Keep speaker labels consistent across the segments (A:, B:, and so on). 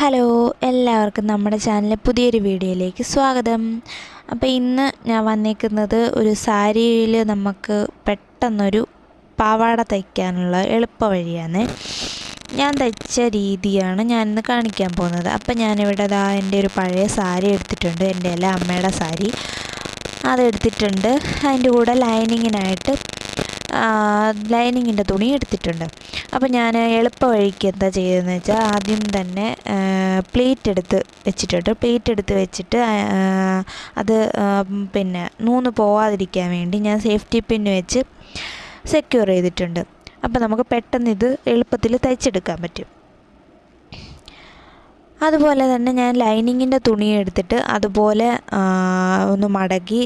A: Hello, എല്ലാവർക്കും നമ്മുടെ ചാനലിലെ പുതിയൊരു വീഡിയോയിലേക്ക് സ്വാഗതം. അപ്പോൾ ഇന്ന് ഞാൻ വന്നേക്കുന്നത് ഒരു സാരിയിൽ നമുക്ക് പെട്ടെന്നൊരു പാവാട തയ്ക്കാനുള്ള എളുപ്പ വഴിയാണ്. ഞാൻ തയ്ച്ച രീതിയാണ് ഞാനിന്ന് കാണിക്കാൻ പോകുന്നത്. അപ്പോൾ ഞാനിവിടെ എൻ്റെ ഒരു പഴയ സാരി എടുത്തിട്ടുണ്ട്, എൻ്റെ അല്ല അമ്മയുടെ സാരി. അതെടുത്തിട്ടുണ്ട്. അതിൻ്റെ കൂടെ ലൈനിങ്ങിൻ്റെ തുണി എടുത്തിട്ടുണ്ട്. അപ്പോൾ ഞാൻ എളുപ്പ വഴിക്ക് എന്താ ചെയ്തതെന്ന് വെച്ചാൽ, ആദ്യം തന്നെ പ്ലേറ്റ് എടുത്ത് വെച്ചിട്ട് അത് നൂന്ന് പോവാതിരിക്കാൻ വേണ്ടി ഞാൻ സേഫ്റ്റി പിന്ന് വെച്ച് സെക്യൂർ ചെയ്തിട്ടുണ്ട്. അപ്പോൾ നമുക്ക് പെട്ടെന്ന് ഇത് എളുപ്പത്തിൽ തയ്ച്ചെടുക്കാൻ പറ്റും. അതുപോലെ തന്നെ ഞാൻ ലൈനിങ്ങിൻ്റെ തുണി എടുത്തിട്ട് അതുപോലെ ഒന്ന് മടക്കി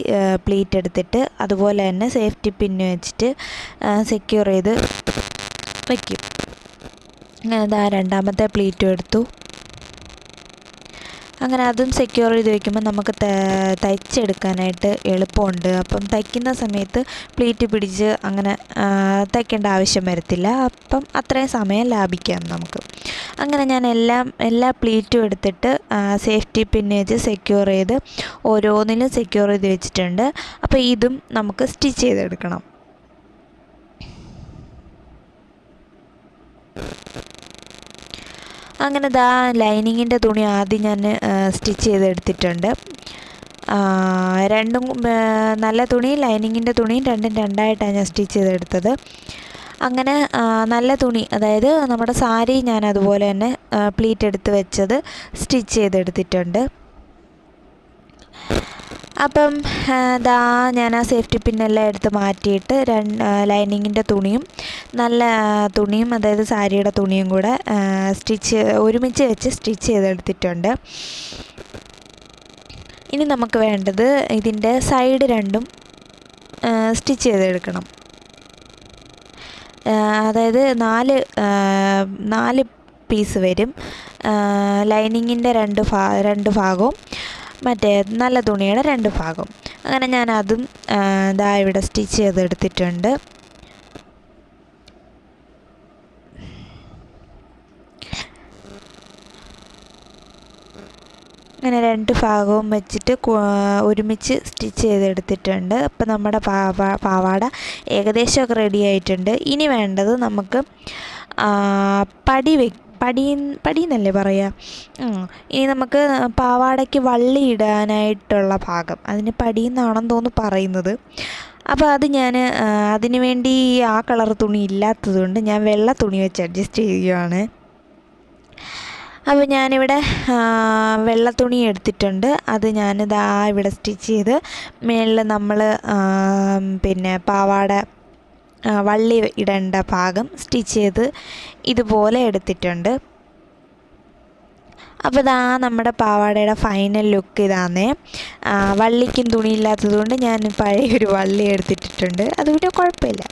A: പ്ലീറ്റ് എടുത്തിട്ട് അതുപോലെ തന്നെ സേഫ്റ്റി പിന്ന് വെച്ചിട്ട് സെക്യൂർ ചെയ്ത് വയ്ക്കും. അങ്ങനെ രണ്ടാമത്തെ പ്ലീറ്റും എടുത്തു. അങ്ങനെ അതും സെക്യൂർ ചെയ്ത് വയ്ക്കുമ്പോൾ നമുക്ക് തയ്ച്ചെടുക്കാനായിട്ട് എളുപ്പമുണ്ട്. അപ്പം തയ്ക്കുന്ന സമയത്ത് പ്ലീറ്റ് പിടിച്ച് അങ്ങനെ തയ്ക്കേണ്ട ആവശ്യം വരത്തില്ല. അപ്പം അത്രയും സമയം ലാഭിക്കാം നമുക്ക്. അങ്ങനെ ഞാൻ എല്ലാ പ്ലീറ്റും എടുത്തിട്ട് സേഫ്റ്റി പിന്ന് വെച്ച് സെക്യൂർ ചെയ്ത് ഓരോന്നിലും സെക്യൂർ ചെയ്ത് വെച്ചിട്ടുണ്ട്. അപ്പോൾ ഇതും നമുക്ക് സ്റ്റിച്ച് ചെയ്തെടുക്കണം. അങ്ങനെ ലൈനിങ്ങിൻ്റെ തുണി ആദ്യം ഞാൻ സ്റ്റിച്ച് ചെയ്തെടുത്തിട്ടുണ്ട്. രണ്ടും നല്ല തുണിയും ലൈനിങ്ങിൻ്റെ തുണിയും രണ്ടായിട്ടാണ് ഞാൻ സ്റ്റിച്ച് ചെയ്തെടുത്തത്. അങ്ങനെ നല്ല തുണി, അതായത് നമ്മുടെ സാരി ഞാൻ അതുപോലെ തന്നെ പ്ലീറ്റ് എടുത്ത് വെച്ചത് സ്റ്റിച്ച് ചെയ്തെടുത്തിട്ടുണ്ട്. അപ്പം ഞാൻ ആ സേഫ്റ്റി പിന്നെല്ലാം എടുത്ത് മാറ്റിയിട്ട് ലൈനിങ്ങിൻ്റെ തുണിയും നല്ല തുണിയും, അതായത് സാരിയുടെ തുണിയും കൂടെ ഒരുമിച്ച് വെച്ച് സ്റ്റിച്ച് ചെയ്തെടുത്തിട്ടുണ്ട്. ഇനി നമുക്ക് വേണ്ടത് ഇതിൻ്റെ സൈഡ് രണ്ടും സ്റ്റിച്ച് ചെയ്തെടുക്കണം. അതായത് നാല് പീസ് വരും. ലൈനിങ്ങിൻ്റെ രണ്ട് ഭാഗവും മറ്റേ നല്ല തുണിയുടെ രണ്ട് ഭാഗവും. അങ്ങനെ ഞാൻ അതും ഇവിടെ സ്റ്റിച്ച് ചെയ്തെടുത്തിട്ടുണ്ട്. അങ്ങനെ രണ്ട് ഭാഗവും വെച്ചിട്ട് ഒരുമിച്ച് സ്റ്റിച്ച് ചെയ്തെടുത്തിട്ടുണ്ട്. അപ്പം നമ്മുടെ പാവാട ഏകദേശമൊക്കെ റെഡി ആയിട്ടുണ്ട്. ഇനി വേണ്ടത് നമുക്ക് പടി എന്നല്ലേ പറയുക. ഇനി നമുക്ക് പാവാടയ്ക്ക് വള്ളി ഇടാനായിട്ടുള്ള ഭാഗം, അതിന് പടി എന്നാണെന്ന് തോന്നുന്നു പറയുന്നത്. അപ്പോൾ അത് ഞാൻ അതിന് വേണ്ടി ആ കളർ തുണി ഇല്ലാത്തതുകൊണ്ട് ഞാൻ വെള്ള തുണി വെച്ച് അഡ്ജസ്റ്റ് ചെയ്യുകയാണ്. അപ്പോൾ ഞാനിവിടെ വെള്ള തുണി എടുത്തിട്ടുണ്ട്. അത് ഇവിടെ സ്റ്റിച്ച് ചെയ്ത് മേളിൽ നമ്മൾ പാവാട വള്ളി ഇടേണ്ട ഭാഗം സ്റ്റിച്ച് ചെയ്ത് ഇതുപോലെ എടുത്തിട്ടുണ്ട്. അപ്പോൾ നമ്മുടെ പാവാടയുടെ ഫൈനൽ ലുക്ക് ഇതാണേ. വള്ളിക്കും തുണിയില്ലാത്തതുകൊണ്ട് ഞാൻ പഴയൊരു വള്ളി എടുത്തിട്ടുണ്ട്. അതുകൊണ്ട് കുഴപ്പമില്ല.